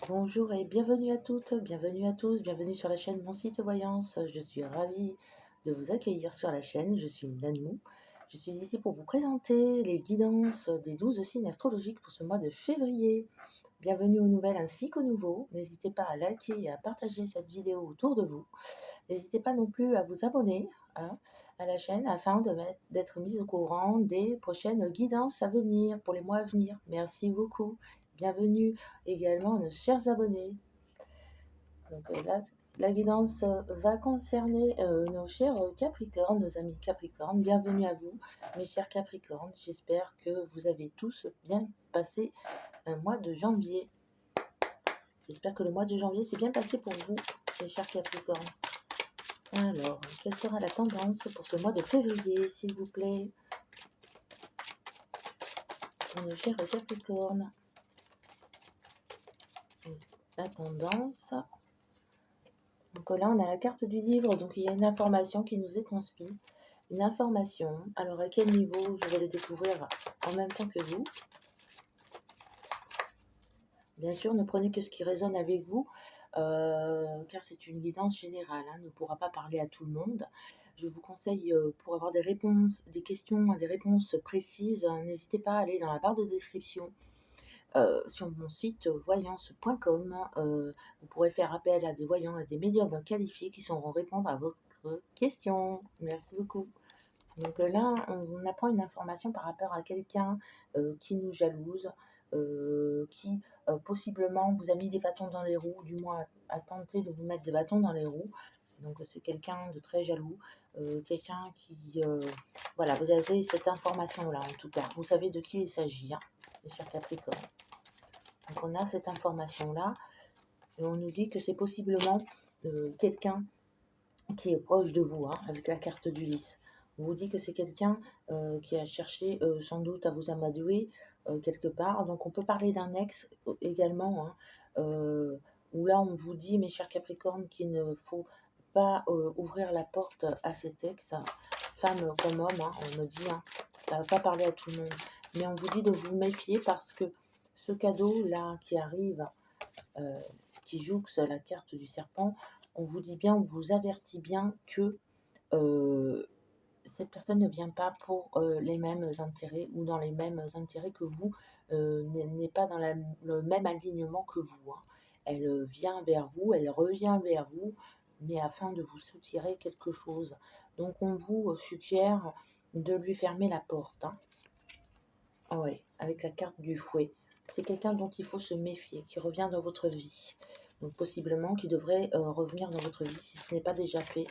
Bonjour et bienvenue à toutes, bienvenue à tous, bienvenue sur la chaîne Mon Site Voyance. Je suis ravie de vous accueillir sur la chaîne, je suis Nanou. Je suis ici pour vous présenter les guidances des 12 signes astrologiques pour ce mois de février. Bienvenue aux nouvelles ainsi qu'aux nouveaux. N'hésitez pas à liker et à partager cette vidéo autour de vous. N'hésitez pas non plus à vous abonner à la chaîne afin d'être mis au courant des prochaines guidances à venir pour les mois à venir. Merci beaucoup. Bienvenue également à nos chers abonnés. Donc là, la guidance va concerner nos chers Capricornes, nos amis Capricornes. Bienvenue à vous, mes chers Capricornes. J'espère que vous avez tous bien passé un mois de janvier. J'espère que le mois de janvier s'est bien passé pour vous, mes chers Capricornes. Alors, quelle sera la tendance pour ce mois de février, s'il vous plaît, pour nos chers Capricornes? La tendance. Donc là, on a la carte du livre, donc il y a une information qui nous est transmise. Une information. Alors, à quel niveau je vais le découvrir en même temps que vous? Bien sûr, ne prenez que ce qui résonne avec vous, car c'est une guidance générale, hein, ne pourra pas parler à tout le monde. Je vous conseille, pour avoir des réponses, des questions, des réponses précises, n'hésitez pas à aller dans la barre de description sur mon site voyance.com. Vous pourrez faire appel à des voyants, à des médiums qualifiés qui sauront répondre à votre question. Merci beaucoup. Donc là, on apprend une information par rapport à quelqu'un qui nous jalouse, qui possiblement vous a mis des bâtons dans les roues, du moins a tenté de vous mettre des bâtons dans les roues. Donc c'est quelqu'un de très jaloux, quelqu'un qui... voilà, vous avez cette information-là en tout cas. Vous savez de qui il s'agit, hein, mes chers Capricornes. Donc on a cette information-là et on nous dit que c'est possiblement quelqu'un qui est proche de vous, hein, avec la carte du lys. On vous dit que c'est quelqu'un qui a cherché sans doute à vous amadouer quelque part. Donc on peut parler d'un ex également, hein, où là on vous dit, mes chers Capricornes, qu'il ne faut pas ouvrir la porte à cet ex, femme comme homme, hein, on me dit, hein, ça ne va pas parler à tout le monde. Mais on vous dit de vous méfier parce que ce cadeau-là qui arrive, qui jouxte la carte du serpent, on vous dit bien, on vous avertit bien que cette personne ne vient pas pour les mêmes intérêts ou dans les mêmes intérêts que vous, n'est pas dans le même alignement que vous, hein. Elle vient vers vous, elle revient vers vous, mais afin de vous soutirer quelque chose. Donc on vous suggère de lui fermer la porte, hein. Ah ouais, avec la carte du fouet. C'est quelqu'un dont il faut se méfier, qui revient dans votre vie. Donc possiblement qui devrait revenir dans votre vie si ce n'est pas déjà fait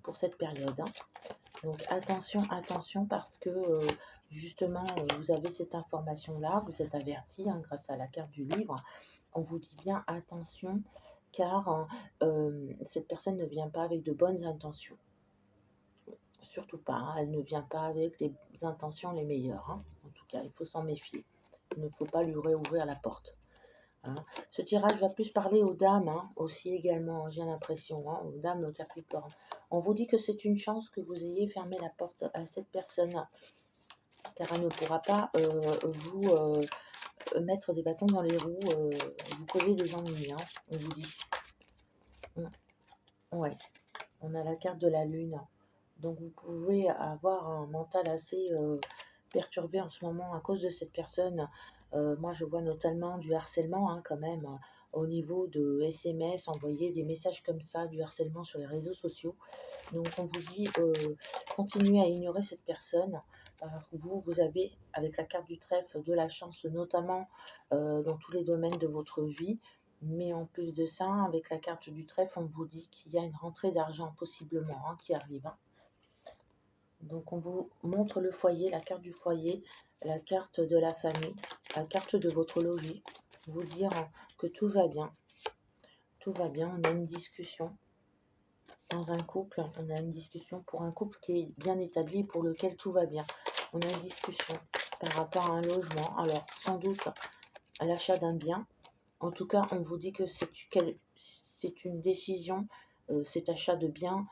pour cette période, hein. Donc attention, attention parce que justement vous avez cette information-là, vous êtes averti, hein, grâce à la carte du livre. On vous dit bien attention car cette personne ne vient pas avec de bonnes intentions. Surtout pas, hein, elle ne vient pas avec les intentions les meilleures, hein. En tout cas, il faut s'en méfier. Il ne faut pas lui réouvrir la porte, hein. Ce tirage va plus parler aux dames, hein, aussi également, j'ai l'impression, hein, aux dames Capricorne. On vous dit que c'est une chance que vous ayez fermé la porte à cette personne, car elle ne pourra pas vous mettre des bâtons dans les roues, vous causer des ennuis, hein, on vous dit. Ouais, on a la carte de la lune. Donc vous pouvez avoir un mental assez perturbé en ce moment à cause de cette personne. Moi je vois notamment du harcèlement, hein, quand même, au niveau de SMS, envoyer des messages comme ça, du harcèlement sur les réseaux sociaux. Donc on vous dit continuez à ignorer cette personne. Vous avez avec la carte du trèfle de la chance, notamment dans tous les domaines de votre vie. Mais en plus de ça, avec la carte du trèfle, on vous dit qu'il y a une rentrée d'argent possiblement, hein, qui arrive, hein. Donc on vous montre le foyer, la carte du foyer, la carte de la famille, la carte de votre logis, vous dire que tout va bien. Tout va bien, on a une discussion dans un couple, on a une discussion pour un couple qui est bien établi, pour lequel tout va bien. On a une discussion par rapport à un logement, alors sans doute à l'achat d'un bien. En tout cas, on vous dit que c'est une décision, cet achat de bien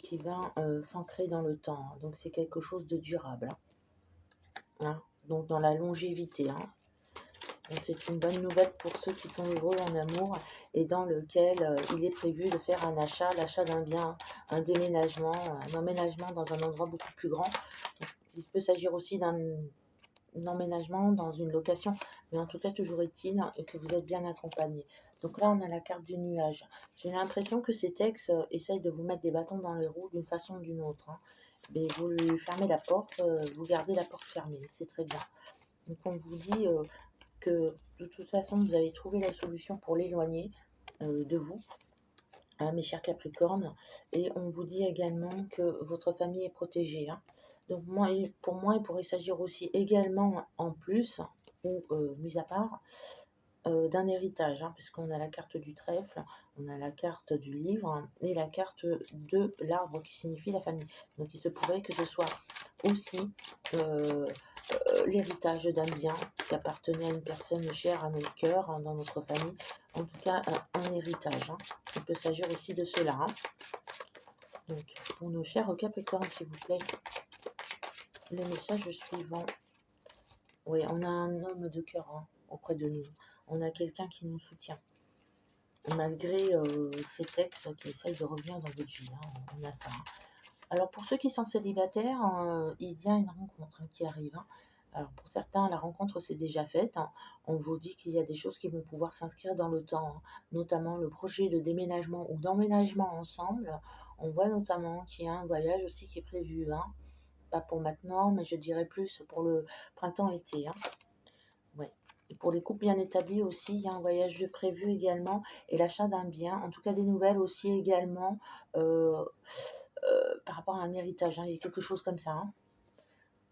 qui va s'ancrer dans le temps. Donc c'est quelque chose de durable, hein. Donc dans la longévité, hein. Donc c'est une bonne nouvelle pour ceux qui sont heureux en amour et dans lequel, il est prévu de faire un achat, l'achat d'un bien, un déménagement, un emménagement dans un endroit beaucoup plus grand. Donc il peut s'agir aussi d'un emménagement dans une location, mais en tout cas toujours est-il que vous êtes bien accompagné. Donc là, on a la carte du nuage. J'ai l'impression que ces textes essayent de vous mettre des bâtons dans les roues d'une façon ou d'une autre, hein. Mais vous lui fermez la porte, vous gardez la porte fermée, c'est très bien. Donc on vous dit que de toute façon, vous avez trouvé la solution pour l'éloigner de vous, hein, mes chers Capricornes. Et on vous dit également que votre famille est protégée, hein. Donc moi, pour moi, il pourrait s'agir aussi également en plus, ou mis à part, d'un héritage, hein, puisqu'on a la carte du trèfle, on a la carte du livre et la carte de l'arbre qui signifie la famille. Donc il se pourrait que ce soit aussi euh, l'héritage d'un bien qui appartenait à une personne chère à notre cœur, hein, dans notre famille. En tout cas, un héritage, hein. Il peut s'agir aussi de cela, hein. Donc, pour nos chers Capricornes, s'il vous plaît, le message suivant. Oui, on a un homme de cœur, hein, auprès de nous. On a quelqu'un qui nous soutient. Malgré ces textes qui essayent de revenir dans votre vie, hein, on a ça, hein. Alors pour ceux qui sont célibataires, il y a une rencontre, hein, qui arrive, hein. Alors pour certains, la rencontre s'est déjà faite, hein. On vous dit qu'il y a des choses qui vont pouvoir s'inscrire dans le temps, hein, notamment le projet de déménagement ou d'emménagement ensemble. On voit notamment qu'il y a un voyage aussi qui est prévu, hein. Pas pour maintenant, mais je dirais plus pour le printemps-été, hein. Ouais. Et pour les couples bien établis aussi, il y a un voyage de prévu également et l'achat d'un bien. En tout cas, des nouvelles aussi également par rapport à un héritage, hein. Il y a quelque chose comme ça, hein.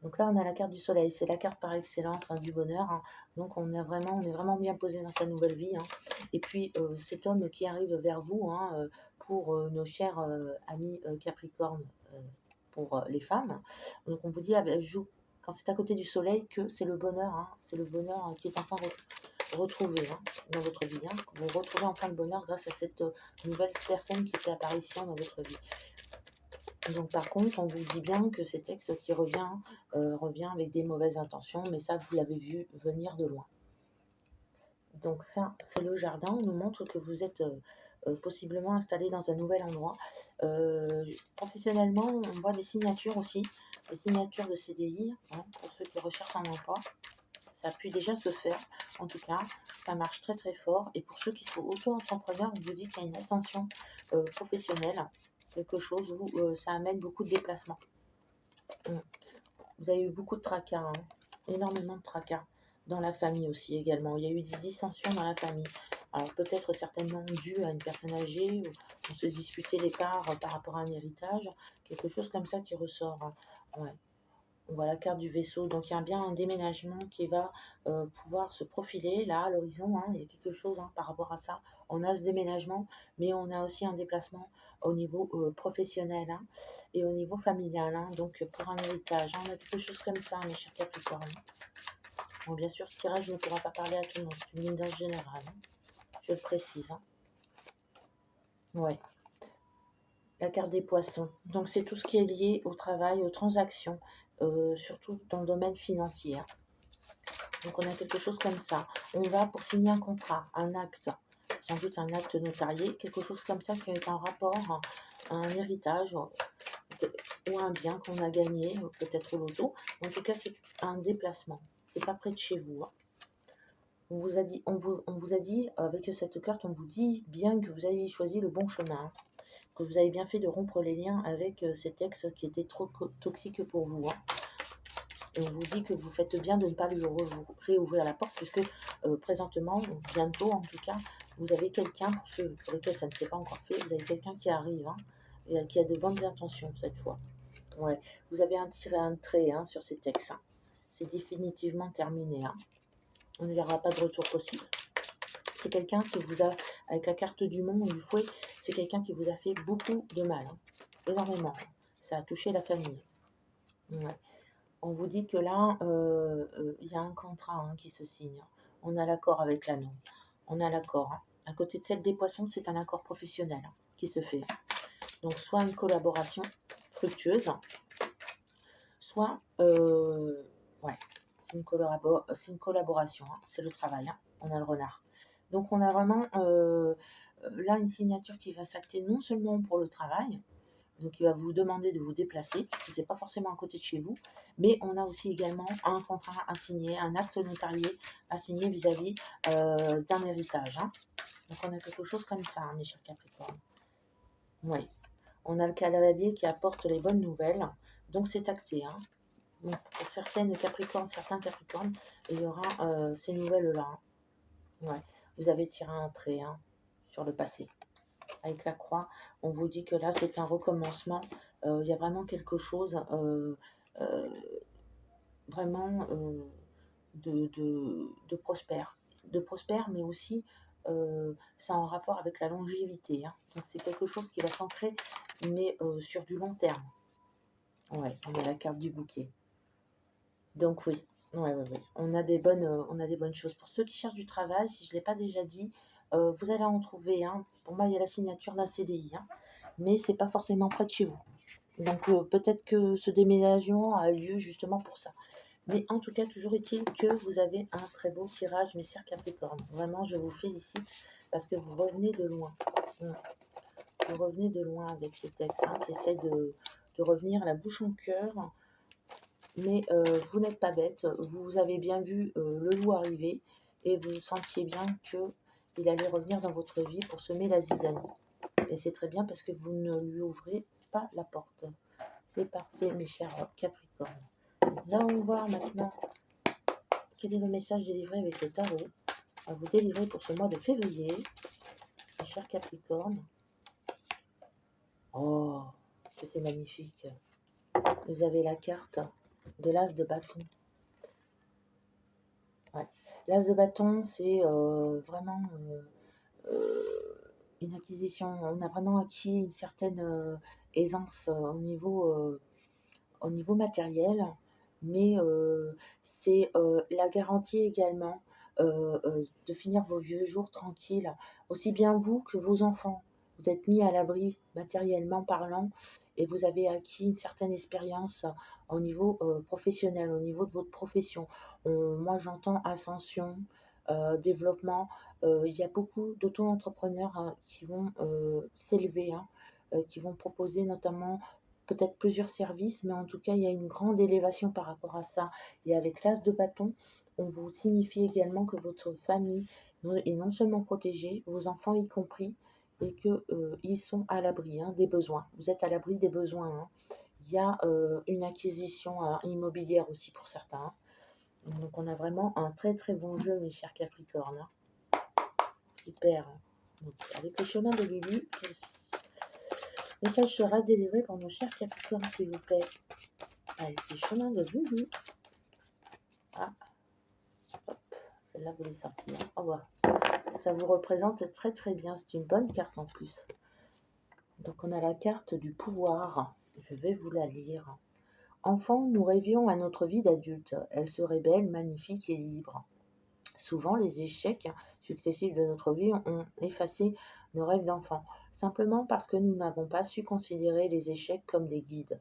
Donc là, on a la carte du soleil. C'est la carte par excellence, hein, du bonheur, hein. Donc on est vraiment bien posé dans sa nouvelle vie, hein. Et puis cet homme qui arrive vers vous, hein, pour nos chers amis Capricorne, pour les femmes. Donc on vous dit, quand c'est à côté du soleil, que c'est le bonheur, hein. C'est le bonheur, qui est enfin retrouvé, hein, dans votre vie, hein. Vous retrouvez enfin le bonheur grâce à cette nouvelle personne qui fait apparition dans votre vie. Donc par contre, on vous dit bien que c'est texte qui revient avec des mauvaises intentions, mais ça, vous l'avez vu venir de loin. Donc ça, c'est le jardin. On nous montre que vous êtes possiblement installé dans un nouvel endroit. Professionnellement, on voit des signatures aussi, des signatures de CDI, hein, pour ceux qui recherchent un emploi. Ça a pu déjà se faire, en tout cas, ça marche très très fort. Et pour ceux qui sont auto-entrepreneurs, on vous dit qu'il y a une ascension professionnelle, quelque chose où ça amène beaucoup de déplacements. Vous avez eu beaucoup de tracas, hein, énormément de tracas dans la famille aussi également. Il y a eu des dissensions dans la famille. Alors peut-être certainement dû à une personne âgée, où on se disputait les parts par rapport à un héritage, quelque chose comme ça qui ressort, hein. Ouais. On voit la carte du vaisseau, donc il y a bien un déménagement qui va pouvoir se profiler là à l'horizon, hein. Il y a quelque chose, hein, par rapport à ça. On a ce déménagement, mais on a aussi un déplacement au niveau professionnel, hein, et au niveau familial, hein, donc pour un héritage, hein. On a quelque chose comme ça, mes chers Capricornes. Bon, bien sûr, ce tirage ne pourra pas parler à tout le monde, c'est une guidance générale, hein. Je le précise, hein. Ouais. La carte des poissons. Donc c'est tout ce qui est lié au travail, aux transactions, surtout dans le domaine financier, hein. Donc on a quelque chose comme ça. On va pour signer un contrat, un acte, sans doute un acte notarié, quelque chose comme ça qui est en rapport à un héritage ou un bien qu'on a gagné, peut-être au loto. En tout cas, c'est un déplacement. C'est pas près de chez vous, hein. On vous a dit, avec cette carte, on vous dit bien que vous avez choisi le bon chemin, hein, que vous avez bien fait de rompre les liens avec cet ex qui était trop toxique pour vous, hein. Et on vous dit que vous faites bien de ne pas lui réouvrir la porte, puisque présentement, ou bientôt en tout cas, vous avez quelqu'un, pour ceux pour lesquels ça ne s'est pas encore fait, vous avez quelqu'un qui arrive, hein, et qui a de bonnes intentions cette fois. Ouais. Vous avez tiré un trait, hein, sur ces textes, hein. C'est définitivement terminé, hein. On n'y aura pas de retour possible. C'est quelqu'un qui vous a, avec la carte du monde, du fouet, c'est quelqu'un qui vous a fait beaucoup de mal, hein. Énormément. Ça a touché la famille. Ouais. On vous dit que là, il y a un contrat, hein, qui se signe. On a l'accord avec l'anneau. On a l'accord, hein. À côté de celle des poissons, c'est un accord professionnel, hein, qui se fait. Donc, soit une collaboration fructueuse, soit, ouais, c'est une collaboration, hein, c'est le travail, hein, on a le renard. Donc on a vraiment, là une signature qui va s'acter non seulement pour le travail, donc il va vous demander de vous déplacer, puisque c'est pas forcément à côté de chez vous, mais on a aussi également un contrat à signer, un acte notarié à signer vis-à-vis, d'un héritage, hein. Donc on a quelque chose comme ça, hein, mes chers Capricornes. Oui. On a le cavalier qui apporte les bonnes nouvelles, donc c'est acté, hein. Donc pour certaines Capricornes, certains Capricornes, il y aura ces nouvelles-là, hein. Ouais. Vous avez tiré un trait, hein, sur le passé. Avec la croix, on vous dit que là, c'est un recommencement. Il y a vraiment quelque chose, euh, vraiment de prospère. De prospère, mais aussi, ça a un rapport avec la longévité, hein. Donc c'est quelque chose qui va s'ancrer, mais sur du long terme. Ouais, on a la carte du bouquet. Donc oui, ouais, ouais, ouais. On a des bonnes choses. Pour ceux qui cherchent du travail, si je ne l'ai pas déjà dit, vous allez en trouver, hein. Pour moi, il y a la signature d'un CDI, hein, mais c'est pas forcément près de chez vous. Donc peut-être que ce déménagement a lieu justement pour ça. Mais en tout cas, toujours est-il que vous avez un très beau tirage, mes chers Capricornes. Vraiment, je vous félicite parce que vous revenez de loin. Mm. Vous revenez de loin avec ce texte, hein, qui essaie de revenir la bouche en cœur. Mais vous n'êtes pas bête. Vous avez bien vu le loup arriver et vous sentiez bien qu'il allait revenir dans votre vie pour semer la zizanie. Et c'est très bien parce que vous ne lui ouvrez pas la porte. C'est parfait, mes chers Capricornes. Nous allons voir maintenant quel est le message délivré avec le tarot à vous délivrer pour ce mois de février, mes chers Capricornes. Oh, que c'est magnifique. Vous avez la carte de l'as de bâton. Ouais. L'as de bâton, c'est vraiment une acquisition. On a vraiment acquis une certaine aisance au niveau matériel, mais c'est la garantie également de finir vos vieux jours tranquilles, aussi bien vous que vos enfants. Vous êtes mis à l'abri matériellement parlant et vous avez acquis une certaine expérience au niveau professionnel, au niveau de votre profession. Moi, j'entends ascension, développement. Il y a beaucoup d'auto-entrepreneurs qui vont s'élever, hein, qui vont proposer notamment peut-être plusieurs services, mais en tout cas, il y a une grande élévation par rapport à ça. Et avec l'as de bâton, on vous signifie également que votre famille est non seulement protégée, vos enfants y compris, et qu'ils sont à l'abri, hein, des besoins. Vous êtes à l'abri des besoins, hein. Il y a une acquisition immobilière aussi pour certains, hein. Donc on a vraiment un très très bon jeu, mes chers Capricornes, hein. Super, hein. Donc, avec le chemin de Lulu, le message sera délivré pour nos chers Capricornes, s'il vous plaît. Avec le chemin de Lulu. Ah, hop, celle-là vous l'avez sortie, hein. Au revoir. Ça vous représente très très bien, c'est une bonne carte en plus. Donc on a la carte du pouvoir. Je vais vous la lire. Enfant, nous rêvions à notre vie d'adulte. Elle serait belle, magnifique et libre. Souvent, les échecs successifs de notre vie ont effacé nos rêves d'enfant, simplement parce que nous n'avons pas su considérer les échecs comme des guides.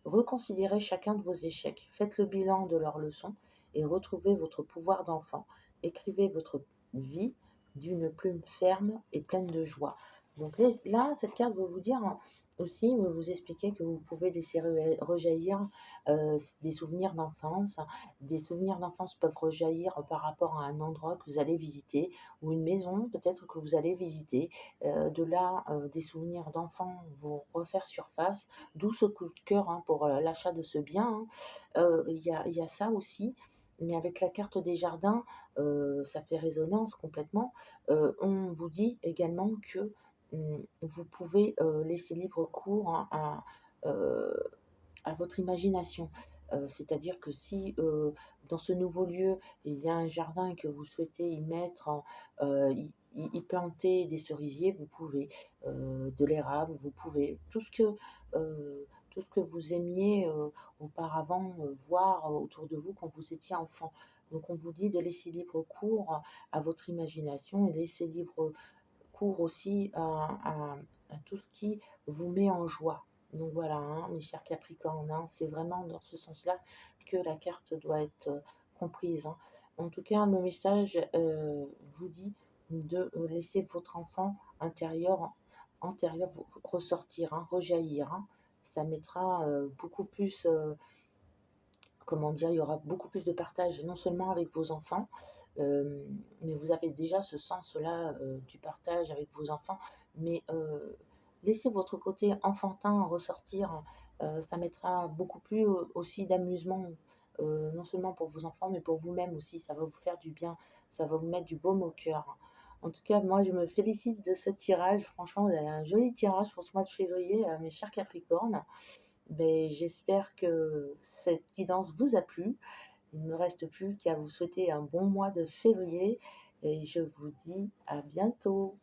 Reconsidérez chacun de vos échecs, faites le bilan de leurs leçons et retrouvez votre pouvoir d'enfant. Écrivez votre vie d'une plume ferme et pleine de joie. Donc là, cette carte veut vous dire, hein, aussi, veut vous expliquer que vous pouvez laisser rejaillir des souvenirs d'enfance. Des souvenirs d'enfance peuvent rejaillir par rapport à un endroit que vous allez visiter ou une maison peut-être que vous allez visiter. De là, des souvenirs d'enfants vont refaire surface, d'où ce coup de cœur, hein, pour l'achat de ce bien, hein. Il y a ça aussi, mais avec la carte des jardins, ça fait résonance complètement. On vous dit également que vous pouvez laisser libre cours, hein, à votre imagination. C'est-à-dire que si dans ce nouveau lieu, il y a un jardin et que vous souhaitez y mettre, y planter des cerisiers, vous pouvez, de l'érable, vous pouvez tout ce que vous aimiez auparavant voir autour de vous quand vous étiez enfant. Donc on vous dit de laisser libre cours à votre imagination et laisser libre cours aussi à tout ce qui vous met en joie. Donc voilà, hein, mes chers Capricornes, hein, c'est vraiment dans ce sens-là que la carte doit être comprise, hein. En tout cas, le message, vous dit de, laisser votre enfant antérieur vous ressortir, hein, rejaillir, hein. Ça mettra, beaucoup plus, comment dire? Il y aura beaucoup plus de partage, non seulement avec vos enfants, mais vous avez déjà ce sens-là, du partage avec vos enfants, mais laissez votre côté enfantin ressortir, ça mettra beaucoup plus, aussi d'amusement, non seulement pour vos enfants, mais pour vous-même aussi. Ça va vous faire du bien, ça va vous mettre du baume au cœur. En tout cas, moi, je me félicite de ce tirage. Franchement, vous avez un joli tirage pour ce mois de février, mes chers Capricornes. Beh, j'espère que cette guidance vous a plu. Il ne me reste plus qu'à vous souhaiter un bon mois de février et je vous dis à bientôt.